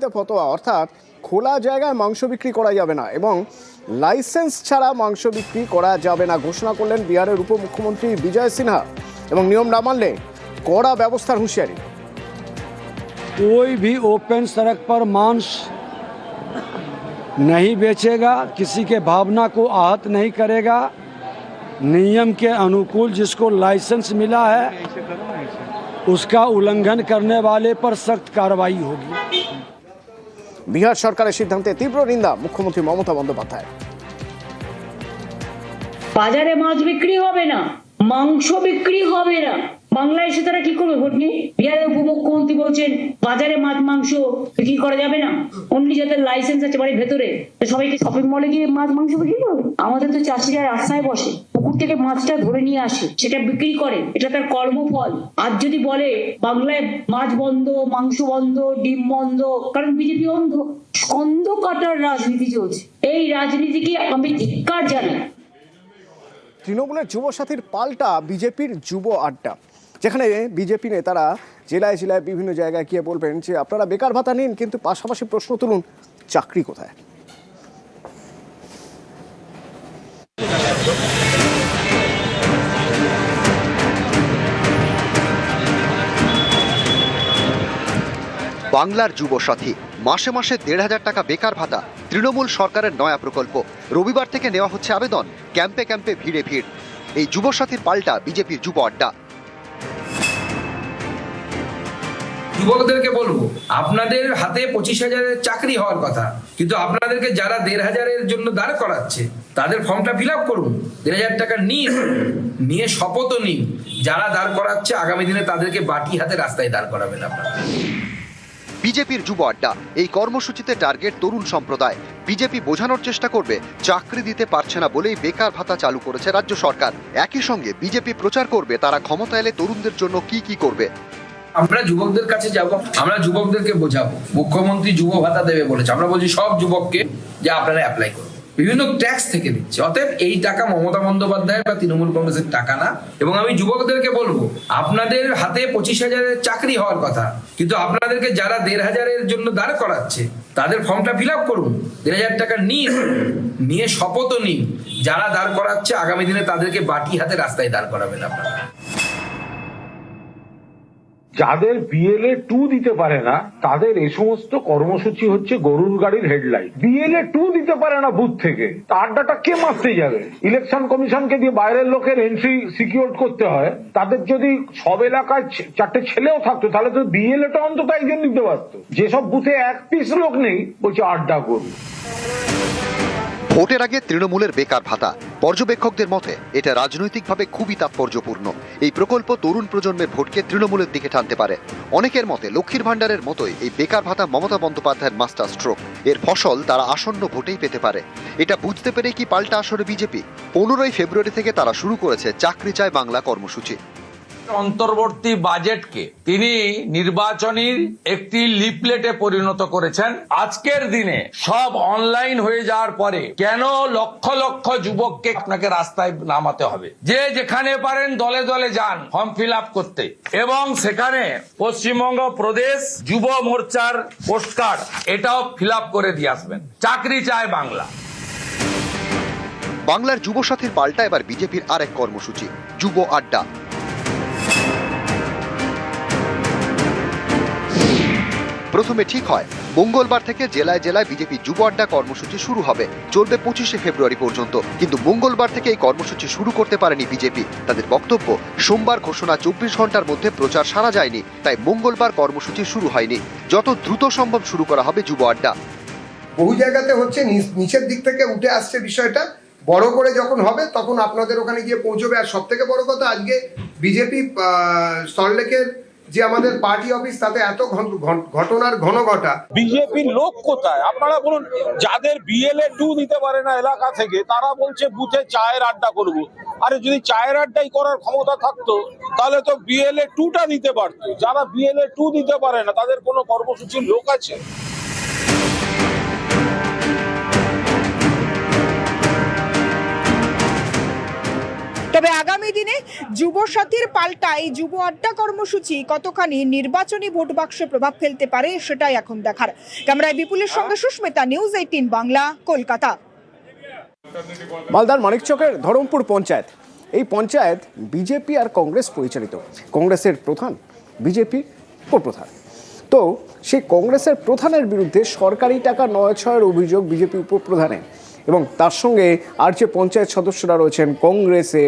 দিল্লিতে ফতোয়া, অর্থাৎ খোলা জায়গায় মাংস বিক্রি করা যাবে না এবং লাইসেন্স ছাড়া মাংস বিক্রি করা যাবে না ঘোষণা করলেন বিহারের উপমুখ্যমন্ত্রী বিজয় সিনহা এবং নিয়ম না মানলে কড়া ব্যবস্থার হুঁশিয়ারি। कोई भी ओपन सड़क पर मांस नहीं बेचेगा, किसी के भावना को आहत नहीं करेगा, नियम के अनुकूल जिसको लाइसेंस मिला है उसका उल्लंघन करने वाले पर सख्त कार्रवाई होगी। বিহার সরকারের সিদ্ধান্তে তীব্র নিন্দা মুখ্যমন্ত্রী মমতা বন্দ্যোপাধ্যায়। বাজারে মাছ বিক্রি হবে না, মাংস বিক্রি হবে না। বাংলায় এসে তারা কি করবে ভোট নিয়ে? বিহারের উপমুখ্যমন্ত্রী বলছেন বাজারে মাছ মাংস বিক্রি করা যাবে না, অনলি যাদের লাইসেন্স আছে বাড়ির ভেতরে সবাইকে শপিং মলে গিয়ে মাছ মাংস বিক্রি করবে। আমাদের তো চাষিরা রাস্তায় বসে পুকুর থেকে মাছটা ধরে নিয়ে আসে, সেটা বিক্রি করে, এটা তার কর্মফল। আজ যদি বলে বাংলায় মাছ বন্ধ, মাংস বন্ধ, ডিম বন্ধ, কারণ বিজেপি অন্ধ কাটার রাজনীতি চলছে। এই রাজনীতিকে আমি ধিক্কার জানাই। তৃণমূলের যুব সাথীর পাল্টা বিজেপির যুব আড্ডা, যেখানে বিজেপি নেতারা জেলায় জেলায় বিভিন্ন জায়গায় গিয়ে বলবেন যে আপনারা বেকার ভাতা নিন, কিন্তু পাশাপাশি প্রশ্ন তুলুন চাকরি কোথায়। বাংলার যুবসাথী মাসে মাসে ১,৫০০ টাকা বেকার ভাতা তৃণমূল সরকারের নয়া প্রকল্প। রবিবার থেকে নেওয়া হচ্ছে আবেদন, ক্যাম্পে ক্যাম্পে ভিড়ে ভিড়। এই যুবসাথীর পাল্টা বিজেপির যুব আড্ডা। যুবকদেরকে বলবো, আপনাদের হাতে ২৫,০০০-এর চাকরি হওয়ার কথা, কিন্তু আপনাদেরকে যারা ১,৫০০-এর জন্য দাঁড় করাচ্ছে তাদের ফর্মটা ফিল আপ করুন, ১,৫০০ টাকা নিয়ে শপথও নিন। যারা দাঁড় করাচ্ছে আগামী দিনে তাদেরকে বাটি হাতে রাস্তায় দাঁড় করাবেন আপনারা। বিজেপির যুব আড্ডা এই কর্মসূচিতে টার্গেট তরুণ সম্প্রদায়। বিজেপি বোঝানোর চেষ্টা করবে চাকরি দিতে পারছে না বলেই বেকার ভাতা চালু করেছে রাজ্য সরকার। একই সঙ্গে বিজেপি প্রচার করবে তারা ক্ষমতা এলে তরুণদের জন্য কি কি করবে। আমরা যুবকদের কাছে যাব, আমরা যুবকদেরকে বোঝাবো মুখ্যমন্ত্রী যুব ভাতা দেবে বলেছে। আমরা বলছি সব যুবককে যে আপনারা অ্যাপ্লাই করুন, বিভিন্ন ট্যাক্স থেকে দিচ্ছে। অতএব এই টাকা মমতা বন্দ্যোপাধ্যায় বা তৃণমূল কংগ্রেসের টাকা না। এবং আমি যুবকদেরকে বলবো, আপনাদের হাতে ২৫,০০০-এর চাকরি হওয়ার কথা, কিন্তু আপনাদেরকে যারা ১,৫০০-এর জন্য দাঁড় করাচ্ছে তাদের ফর্মটা ফিল আপ করুন, ১,৫০০ টাকা নিয়ে শপথও নিন। যারা দাঁড় করাচ্ছে আগামী দিনে তাদেরকে বাটি হাতে রাস্তায় দাঁড় করাবেন আপনারা। যাদের বিএলএ 2 দিতে পারে না তাদের এই সমস্ত কর্মসূচি হচ্ছে গরুর গাড়ির হেডলাইন। বিএলএ 2 দিতে পারে না বুথ থেকে, তার আড্ডাটা কে মারতে যাবে? ইলেকশন কমিশনকে দিয়ে বাইরের লোকের এন্ট্রি সিকিউর করতে হয়। তাদের যদি সব এলাকায় 4টে ছেলেও থাকতো তাহলে তো বিএলএটা অন্তত একজন দিতে পারতো। যেসব বুথে এক পিস লোক নেই বলছে আড্ডা করুন। ভোটের আগে তৃণমূলের বেকার ভাতা, পর্যবেক্ষকদের মতে এটা রাজনৈতিকভাবে খুবই তাৎপর্যপূর্ণ। এই প্রকল্প তরুণ প্রজন্মের ভোটকে তৃণমূলের দিকে টানতে পারে। অনেকের মতে লক্ষ্মীর ভাণ্ডারের মতোই এই বেকার ভাতা মমতা বন্দ্যোপাধ্যায়ের মাস্টার স্ট্রোক। এর ফসল তারা আসন্ন ভোটেই পেতে পারে। এটা বুঝতে পেরে কি পাল্টা আসরে বিজেপি 15ই ফেব্রুয়ারি থেকে তারা শুরু করেছে চাকরি চায় বাংলা কর্মসূচি। অন্তর্বর্তী বাজেটকে তিনি নির্বাচনী একটি লিফলেটে পরিণত করেছেন। আজকের দিনে সব অনলাইন হয়ে যাওয়ার পরে কেন লক্ষ লক্ষ যুবককে আপনাকে রাস্তায় নামাতে হবে? যে যেখানে পারেন দলে দলে যান ফর্ম ফিল আপ করতে, এবং সেখানে পশ্চিমবঙ্গ প্রদেশ যুব মোর্চার পোস্টকার্ড এটাও ফিল আপ করে দিয়ে আসবেন। চাকরি চায় বাংলা। বাংলার যুবসাথীর পাল্টা এবার বিজেপির আরেক কর্মসূচি, যুব আড্ডা। প্রথমে ঠিক হয় মঙ্গলবার থেকে জেলায় জেলায় বিজেপি যুব আড্ডা কর্মসূচি শুরু হবে, চলবে 25শে ফেব্রুয়ারি পর্যন্ত। কিন্তু মঙ্গলবার থেকে এই কর্মসূচি শুরু করতে পারেনি বিজেপি। তাদের বক্তব্য, সোমবার ঘোষণা 24 ঘন্টার মধ্যে প্রচার সারা যায়নি, তাই মঙ্গলবার কর্মসূচি শুরু হয়নি। যত দ্রুত সম্ভব শুরু করা হবে যুব আড্ডা। বহু জায়গাতে হচ্ছে নিচের দিক থেকে উঠে আসছে বিষয়টা, বড় করে যখন হবে তখন আপনাদের ওখানে গিয়ে পৌঁছবে। আর সব থেকে বড় কথা, আজকে বিজেপি সল্টলেকের যে আমাদের পার্টি অফিস, তাতে এত ঘটনার ঘটা। বিজেপির লোক কোথায় আপনারা বলুন? যাদের বিএলএ 2 দিতে পারে না এলাকা থেকে, তারা বলছে বুথে চায়ের আড্ডা করব। আরে যদি চায়ের আড্ডাই করার ক্ষমতা থাকতো তাহলে তো বিএলএ 2টা দিতে পারতো। যারা বিএলএ 2 দিতে পারে না তাদের কোনো কর্মসূচির লোক আছে? তবে আগামী দিনে যুবসাথীর পাল্টা এই যুব আড্ডা কর্মসূচি কতখানি নির্বাচনী ভোট বাক্সে প্রভাব ফেলতে পারে সেটাই এখন দেখার। ক্যামেরায় বিপুলের সঙ্গে সুস্মিতা, নিউজ 18 বাংলা, কলকাতা। মালদার মানিকচকের ধরমপুর পঞ্চায়েত, এই পঞ্চায়েত বিজেপি আর কংগ্রেস পরিচালিত। কংগ্রেসের প্রধান, বিজেপি উপপ্রধান। তো সেই কংগ্রেসের প্রধানের বিরুদ্ধে সরকারি টাকা নয় ছয়ের অভিযোগ বিজেপি উপপ্রধানের, এবং তার সঙ্গে আর যে পঞ্চায়েত সদস্যরা রয়েছেন কংগ্রেসের,